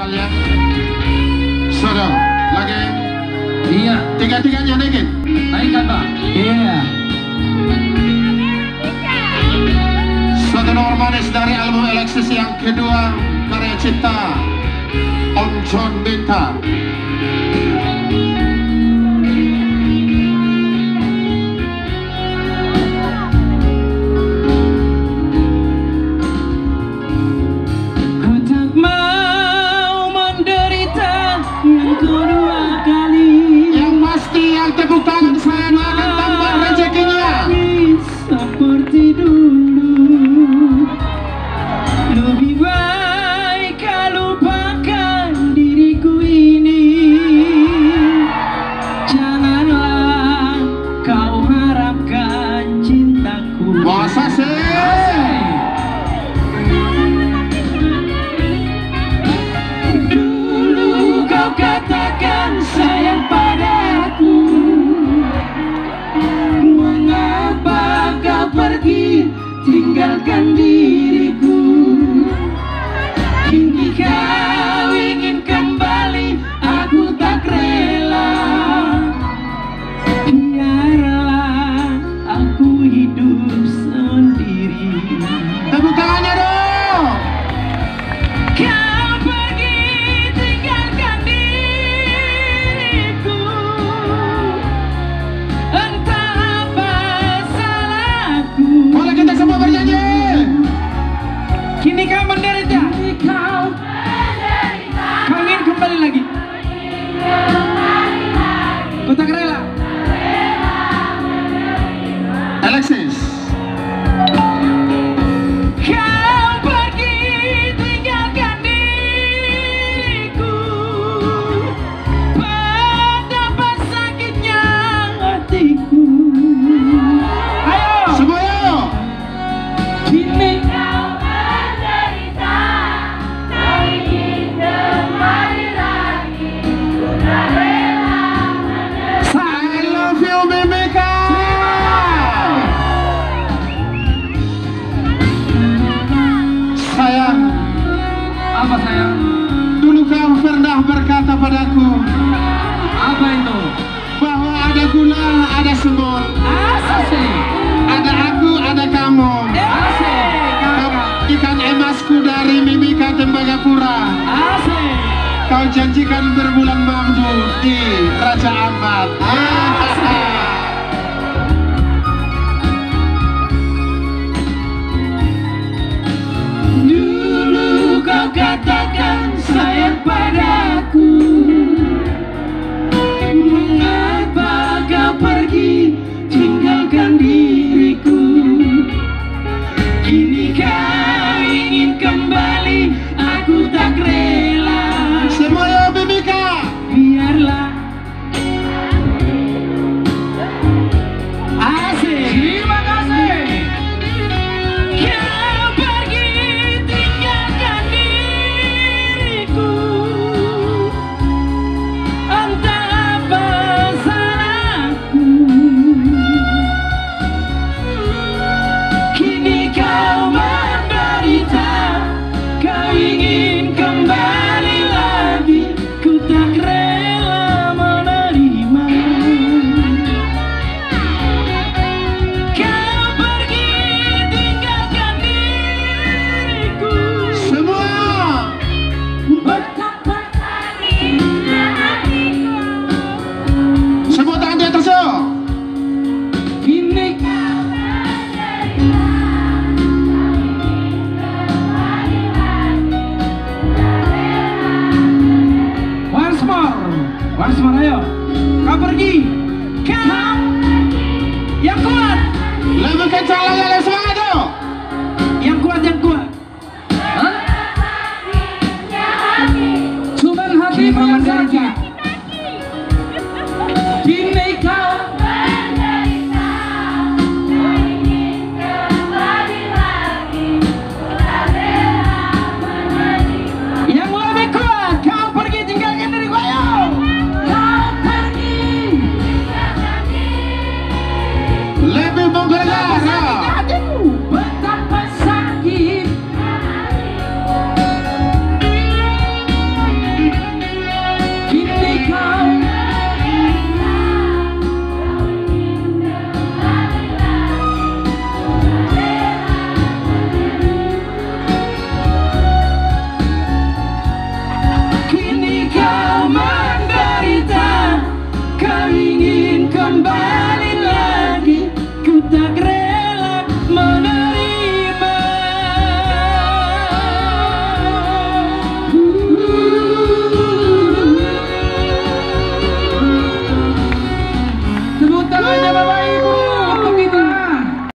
kalian. Sudah, lagi. Iya. Tiga-tiganya naikin. Naikkan Pak. Iya. Suatu nomor manis dari album Alexis yang kedua, karya cipta Om John Bintang. Tepuk tangan saya akan tambah rezekinya. Seperti dulu, lebih baik kau lupakan diriku ini. Janganlah kau harapkan cintaku. Masa sih? Dulu kau katakan sayang padaku, mengapa kau pergi tinggalkan diriku? Kini kau ingin kembali, aku tak rela. Biarlah aku hidup sendiri. Tepuk tangannya dong. Kau pergi tinggalkan diriku, entah apa salahku. Boleh kita semua bernyanyi. Kini kau menderita, kau ingin kembali lagi. Kau tak rela. Alexis. Kau pergi tinggalkan diriku, betapa sakitnya hatiku. Ayo Semuanya. kini Kau menderita, kau ingin kembali lagi. Ku tak rela menerima. I love you, Mimika. Sayang, Apa sayang? dulu kau pernah berkata padaku Apa itu? bahwa ada gula, ada semut, asik. ada aku, ada kamu. Kau ikan emasku dari Mimika Tembagapura. Asik. Kau janjikan berbulan bambu di Raja Ampat. Dulu kau katakan sayang padaku, mengapa kau pergi tinggalkan diriku? Kini kau ingin kembali, aku tak rela. Semuanya Mimika. Biarlah. Asik. Terima kasih. Kau pergi tinggalkan diriku, entah apa salahku. Kini kau menderita, kau ingin kembali lagi. Ku tak rela menerima. Kau pergi tinggalkan diriku, Semua. betapa Sakitnya hatiku. Semua tangan di atas yuk. kini once more, ayo. Kau pergi, kau yang kuat, Lebih kencang lagi, lebih semangat yuk. yang kuat, yang kuat. Hah? Cuman hatimu yang sakit. Kini kau Menderita, kau ingin kembali lagi. Ku tak rela menerima. yang lebih kuat. Kau pergi tinggalkan diriku, ayo. Kau pergi. Lebih menggelegar. Sakitnya hatiku. kembali.